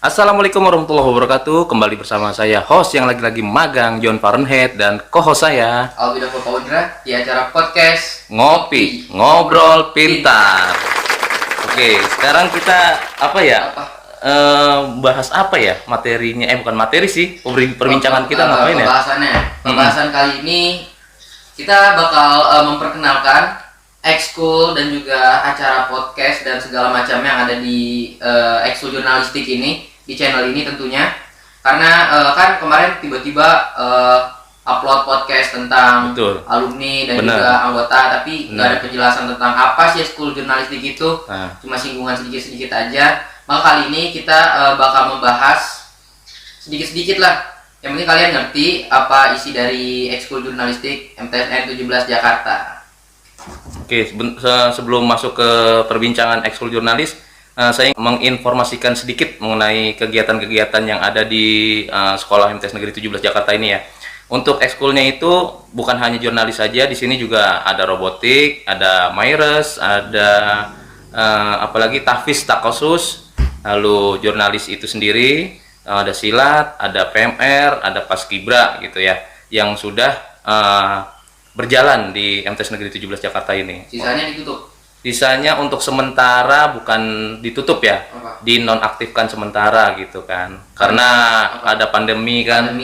Assalamualaikum warahmatullahi wabarakatuh. Kembali bersama saya host yang lagi-lagi magang John Fahrenheit dan co-host saya Albi Davo Paudra di acara podcast Ngopi Ngobrol Pintar. Oke, sekarang kita bahas apa ya materinya? Bukan materi sih, perbincangan kita ngapain ya? Pembahasan kali ini kita bakal memperkenalkan ekskul dan juga acara podcast dan segala macam yang ada di ekskul jurnalistik ini, di channel ini tentunya. Karena kan kemarin tiba-tiba upload podcast tentang Betul. alumni dan Benar. juga anggota, tapi nggak ada penjelasan tentang apa sih ekskul jurnalistik itu. Cuma singgungan sedikit-sedikit aja. Maka kali ini kita bakal membahas sedikit-sedikit lah. Yang penting kalian ngerti apa isi dari ekskul jurnalistik MTSN 17 Jakarta. Oke, sebelum masuk ke perbincangan ekskul jurnalis, saya menginformasikan sedikit mengenai kegiatan-kegiatan yang ada di sekolah MTS Negeri 17 Jakarta ini ya. Untuk ekskulnya itu bukan hanya jurnalis saja, di sini juga ada robotik, ada Maires, ada apalagi tahfiz takosus, lalu jurnalis itu sendiri, ada silat, ada PMR, ada paskibra gitu ya, yang sudah berjalan di MTS Negeri 17 Jakarta ini. Sisanya ditutup. Sisanya untuk sementara bukan ditutup ya, dinonaktifkan sementara gitu kan, karena ada pandemi kan.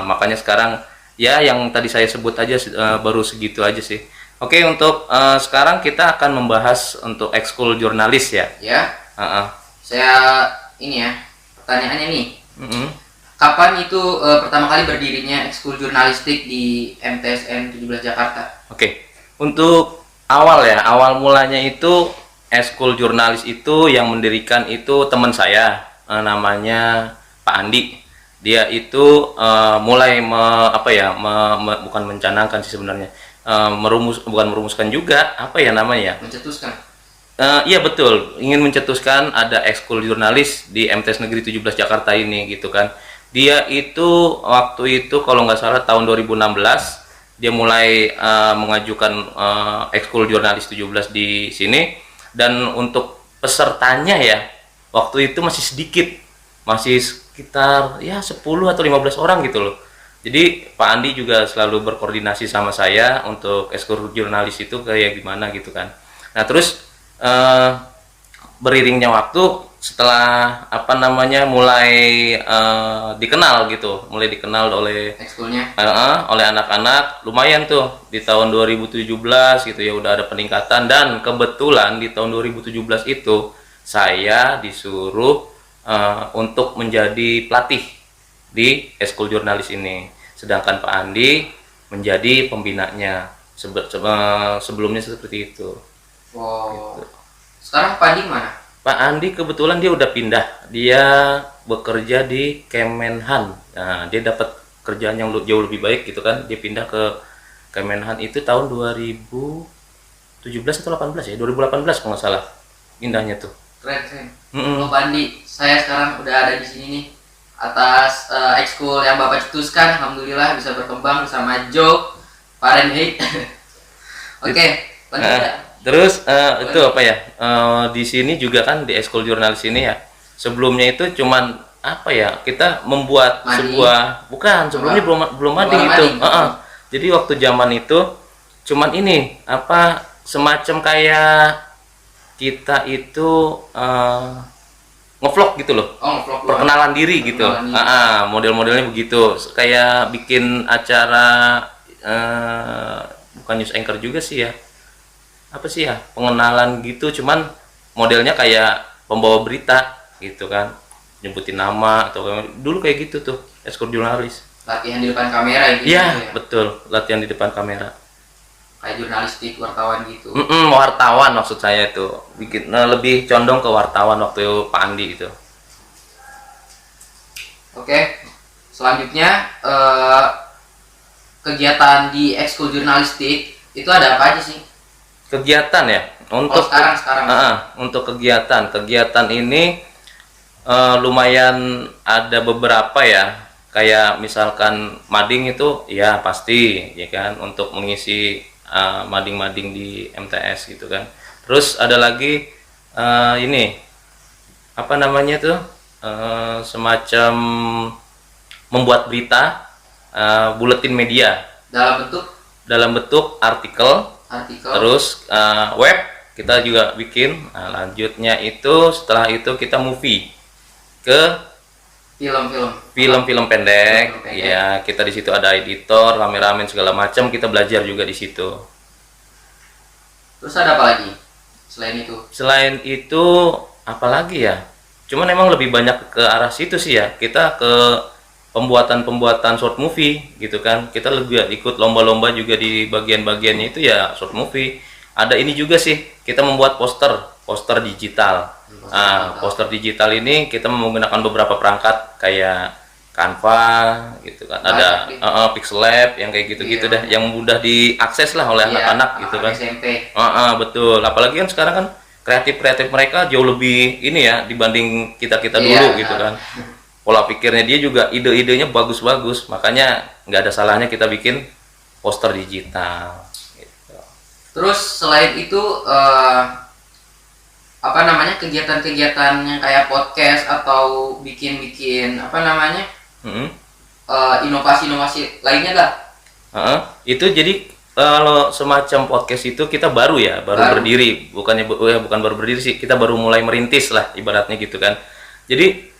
Makanya sekarang ya yang tadi saya sebut aja baru segitu aja sih. Oke, untuk sekarang kita akan membahas untuk ekskul jurnalis ya. Saya ini ya, pertanyaannya nih. Kapan itu pertama kali berdirinya ekskul jurnalistik di MTSN 17 Jakarta? Oke, untuk awal mulanya itu ekskul jurnalis itu yang mendirikan itu teman saya, namanya Pak Andi. Dia itu mulai bukan mencanangkan sih sebenarnya, bukan merumuskan juga, Mencetuskan. Iya betul, ingin mencetuskan ada ekskul jurnalis di MTS Negeri 17 Jakarta ini gitu kan. Dia itu waktu itu kalau nggak salah tahun 2016 dia mulai mengajukan ekskul jurnalis 17 di sini, dan untuk pesertanya ya waktu itu masih sedikit, masih sekitar ya 10 atau 15 orang gitu loh. Jadi Pak Andi juga selalu berkoordinasi sama saya untuk ekskul jurnalis itu kayak gimana gitu kan. Nah terus beriringnya waktu, setelah mulai dikenal oleh Ekskulnya. Oleh anak-anak, lumayan tuh di tahun 2017 gitu ya udah ada peningkatan, dan kebetulan di tahun 2017 itu saya disuruh untuk menjadi pelatih di ekskul jurnalis ini, sedangkan Pak Andi menjadi pembinanya. Sebelumnya seperti itu. Wow. Gitu. Sekarang Pak Andi mana? Pak Andi kebetulan dia udah pindah, dia bekerja di Kemenhan. Nah, dia dapat kerjaan yang jauh lebih baik gitu kan, dia pindah ke Kemenhan itu tahun 2017 atau 18 ya, 2018 kalau nggak salah pindahnya tuh. Keren. Pak Andi, saya sekarang udah ada di sini nih atas ekskul yang Bapak cetuskan. Alhamdulillah bisa berkembang bersama Joe Fahrenheit. Oke, lanjut ya. Terus itu di sini juga kan di ekskul jurnalis ini ya, sebelumnya itu cuman kita membuat sebelumnya belum ada gitu. Jadi waktu zaman itu cuman ini semacam kayak kita itu ngevlog gitu loh. Perkenalan diri gitu. Model-modelnya begitu, kayak bikin acara bukan news anchor juga sih ya, pengenalan gitu, cuman modelnya kayak pembawa berita gitu kan, nyebutin nama atau dulu kayak gitu tuh ekskul jurnalis. Latihan di depan kamera gitu. Iya, betul, latihan di depan kamera. Kayak jurnalistik, wartawan gitu. Wartawan maksud saya itu, lebih condong ke wartawan waktu Pak Andi itu. Oke, selanjutnya kegiatan di ekskul jurnalistik itu ada apa aja sih? Kegiatan ya, untuk sekarang. Untuk kegiatan ini lumayan ada beberapa ya, kayak misalkan mading itu ya pasti ya kan, untuk mengisi mading-mading di MTS gitu kan. Terus ada lagi ini semacam membuat berita, buletin media Dalam bentuk dalam bentuk artikel, artikel. terus web kita juga bikin. Nah, lanjutnya itu setelah itu kita movie ke Film-film. film-film pendek. Film pendek. Ya, kita di situ ada editor, kameramen segala macam, kita belajar juga di situ. Terus ada apa lagi selain itu? Selain itu apalagi ya? Cuman emang lebih banyak ke arah situ sih ya. Kita ke pembuatan short movie gitu kan. Kita lebih ikut lomba-lomba juga di bagian-bagiannya itu ya short movie. Ada ini juga sih, kita membuat poster digital. Poster digital ini kita menggunakan beberapa perangkat kayak Canva gitu kan. Ada Pixel Lab yang kayak gitu-gitu dah, yang mudah diakses lah oleh anak-anak gitu kan. SMP. Betul. Apalagi kan sekarang kan kreatif mereka jauh lebih ini ya dibanding kita dulu gitu kan. Pola pikirnya dia juga ide-idenya bagus-bagus, makanya nggak ada salahnya kita bikin poster digital gitu. Terus selain itu apa namanya, kegiatan-kegiatan yang kayak podcast atau bikin inovasi-inovasi lainnya lah. Itu jadi kalau semacam podcast itu kita baru berdiri, bukan baru berdiri sih, kita baru mulai merintis lah ibaratnya gitu kan. Jadi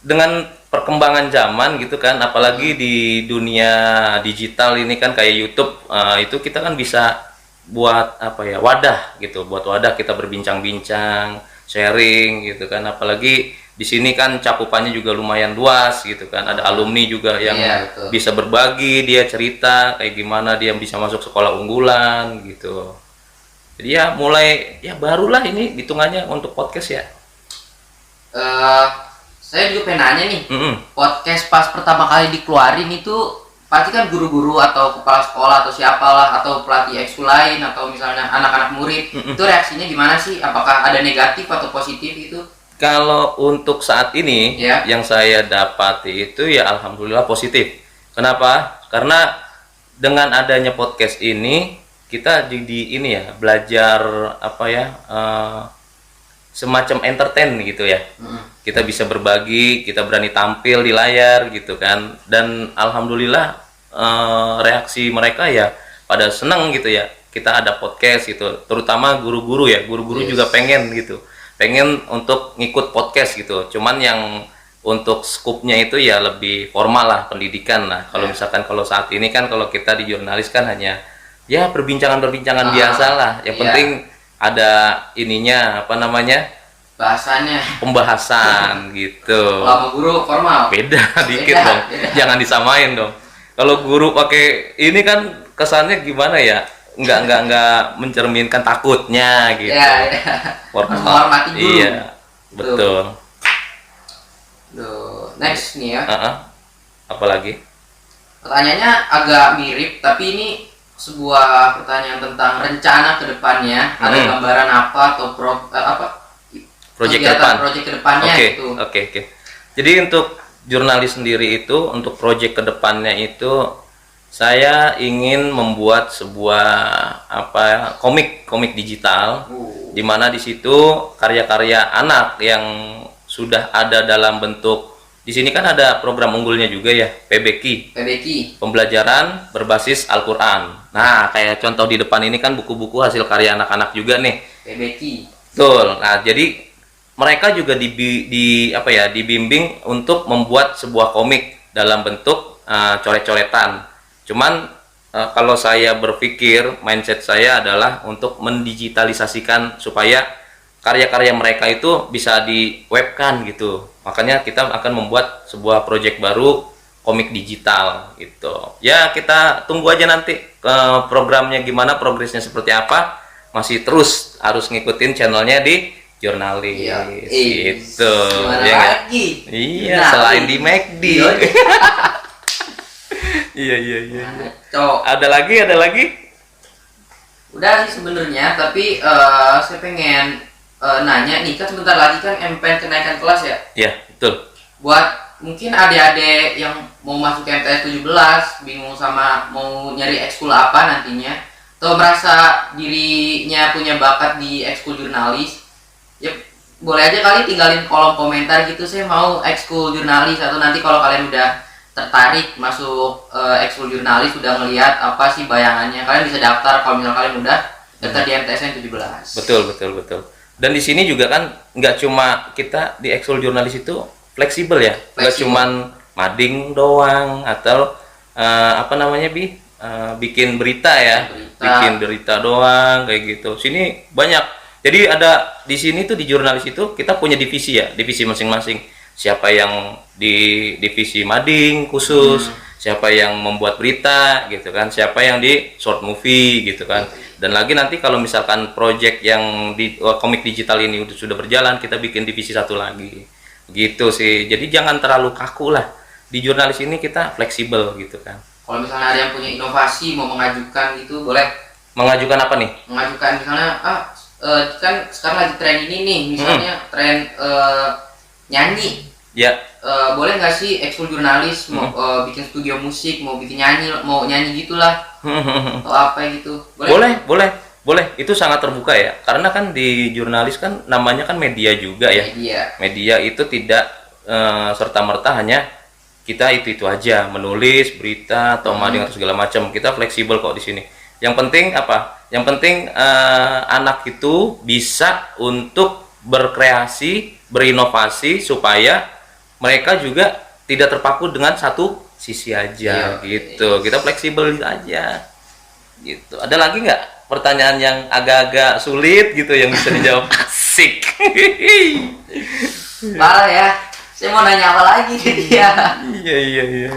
dengan perkembangan zaman gitu kan, apalagi di dunia digital ini kan kayak YouTube, itu kita kan bisa buat wadah gitu, kita berbincang-bincang, sharing gitu kan. Apalagi di sini kan cakupannya juga lumayan luas gitu kan. Ada alumni juga yang bisa berbagi, dia cerita kayak gimana dia bisa masuk sekolah unggulan gitu. Jadi ya mulai ya barulah ini hitungannya untuk podcast ya. Saya juga pengen nanya nih, podcast pas pertama kali dikeluarin itu pasti kan guru-guru atau kepala sekolah atau siapalah atau pelatih ekskul lain atau misalnya anak-anak murid, itu reaksinya gimana sih? Apakah ada negatif atau positif itu? Kalau untuk saat ini yang saya dapati itu ya alhamdulillah positif. Kenapa? Karena dengan adanya podcast ini kita jadi ini ya belajar semacam entertain gitu ya. Kita bisa berbagi, kita berani tampil di layar gitu kan. Dan alhamdulillah reaksi mereka ya pada senang gitu ya. Kita ada podcast gitu. Terutama guru-guru ya. Guru-guru juga pengen gitu. Pengen untuk ngikut podcast gitu. Cuman yang untuk skupnya itu ya lebih formal lah, pendidikan lah. Kalau misalkan kalau saat ini kan kalau kita di jurnalis kan hanya ya perbincangan-perbincangan biasa lah. Yang penting ada ininya pembahasan gitu. Kalau guru formal beda dikit dong. Jangan disamain dong. Kalau guru pakai ini kan kesannya gimana ya? Enggak mencerminkan takutnya gitu. Formal. Menghormati guru. Iya, betul. Next nih ya. Apalagi? Pertanyaannya agak mirip, tapi ini sebuah pertanyaan tentang rencana kedepannya. Ada gambaran apa atau proyek kedepannya gitu. Oke. Jadi untuk jurnalis sendiri itu, untuk proyek kedepannya itu saya ingin membuat sebuah komik digital, di mana di situ karya-karya anak yang sudah ada dalam bentuk, di sini kan ada program unggulnya juga ya, PBQ, pembelajaran berbasis Al-Quran. Nah, kayak contoh di depan ini kan buku-buku hasil karya anak-anak juga nih. PBQ. Betul. Nah, jadi mereka juga dibimbing untuk membuat sebuah komik dalam bentuk coret-coretan. Cuman kalau saya berpikir, mindset saya adalah untuk mendigitalisasikan supaya karya-karya mereka itu bisa di webkan gitu. Makanya kita akan membuat sebuah proyek baru, komik digital gitu. Ya kita tunggu aja nanti programnya gimana, progresnya seperti apa. Masih terus harus ngikutin channelnya di jurnalis itu. Lagi? Iya, selain di McD. Iya. Ada lagi? Udah sih sebenarnya, tapi saya pengen nanya nih, kan sebentar lagi kan MPN kenaikan kelas ya? Iya, betul. Buat mungkin adik-adik yang mau masuk MTS 17, bingung sama mau nyari ekskul apa nantinya, atau merasa dirinya punya bakat di ekskul jurnalis, ya boleh aja kali tinggalin kolom komentar gitu, saya mau ekskul jurnalis, atau nanti kalau kalian udah tertarik masuk ekskul jurnalis, udah ngelihat apa sih bayangannya, kalian bisa daftar kalau misalnya kalian udah daftar di MTSN 17. Betul. Dan di sini juga kan nggak cuma kita di ekskul jurnalis itu fleksibel ya, nggak cuman mading doang atau apa namanya bikin berita ya, bikin berita doang kayak gitu. Sini banyak. Jadi ada di sini tuh di jurnalis itu kita punya divisi ya, divisi masing-masing. Siapa yang di divisi mading khusus, siapa yang membuat berita gitu kan, siapa yang di short movie gitu kan. Dan lagi nanti kalau misalkan project yang di komik digital ini sudah berjalan, kita bikin divisi satu lagi. Gitu sih. Jadi jangan terlalu kaku lah. Di jurnalis ini kita fleksibel gitu kan. Kalau misalnya ada yang punya inovasi mau mengajukan gitu, boleh. Mengajukan apa nih? Mengajukan misalnya kan sekarang lagi tren ini nih, misalnya tren nyanyi. Ya. Boleh nggak sih ekskul jurnalis mau bikin studio musik, mau bikin nyanyi gitulah, atau apa gitu? Boleh. Itu sangat terbuka ya. Karena kan di jurnalis kan namanya kan media juga ya. Media itu tidak serta-merta hanya kita itu aja menulis berita atau mading atau segala macam. Kita fleksibel kok di sini. Yang penting apa? Yang penting anak itu bisa untuk berkreasi, berinovasi supaya mereka juga tidak terpaku dengan satu sisi aja gitu. Kita fleksibel aja. Gitu. Ada lagi nggak pertanyaan yang agak-agak sulit gitu yang bisa dijawab? Asik. Parah ya. Saya mau nanya apa lagi ke dia? Iya.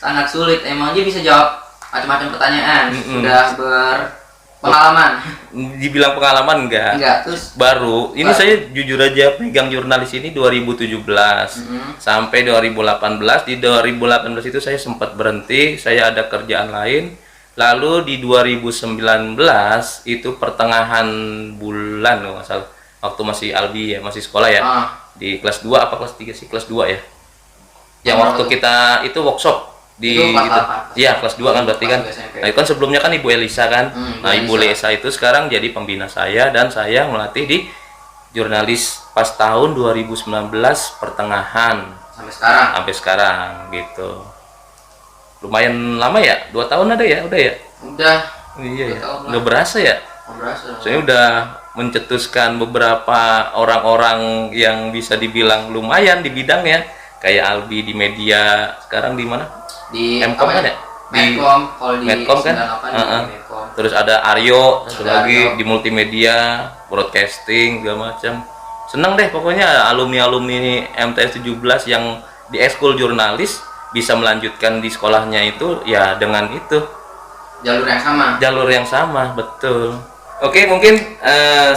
Sangat sulit. Emang dia bisa jawab macam-macam pertanyaan. Sudah berpengalaman. Dibilang pengalaman enggak, terus baru ini saya jujur aja pegang jurnalis ini 2017 sampai 2018. Di 2018 itu saya sempat berhenti, saya ada kerjaan lain. Lalu di 2019 itu pertengahan bulan kalau nggak salah, waktu masih Albi ya, masih sekolah ya, di kelas 2 apa kelas 3 sih, kelas 2 ya, yang waktu kita itu workshop di itu, ya kelas 2 kan berarti kan. Nah itu kan sebelumnya kan Ibu Elisa kan. Nah Ibu Elisa itu sekarang jadi pembina saya dan saya melatih di jurnalis pas tahun 2019 pertengahan sampai sekarang gitu. Lumayan lama ya, 2 tahun ada ya, udah ya. Iya ya, udah berasa ya. Saya udah mencetuskan beberapa orang-orang yang bisa dibilang lumayan di bidangnya, kayak Albi di media, sekarang di mana? Di Mkom kan ya? Medcom kan? Terus ada Aryo, satu lagi di multimedia, broadcasting, segala macam. Seneng deh pokoknya alumni-alumni MTS 17 yang di ekskul jurnalis bisa melanjutkan di sekolahnya itu ya dengan itu. Jalur yang sama, betul. Oke, mungkin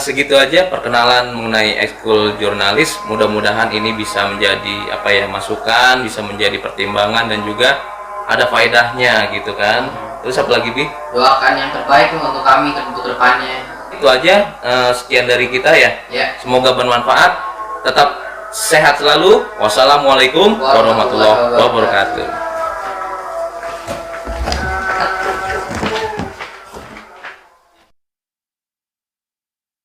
segitu aja perkenalan mengenai ekskul jurnalis. Mudah-mudahan ini bisa menjadi masukan, bisa menjadi pertimbangan dan juga ada faedahnya gitu kan. Terus apa lagi, Bi? Doakan yang terbaik untuk kami untuk depannya. Itu aja, sekian dari kita ya. Semoga bermanfaat. Tetap sehat selalu. Wassalamualaikum warahmatullahi wabarakatuh.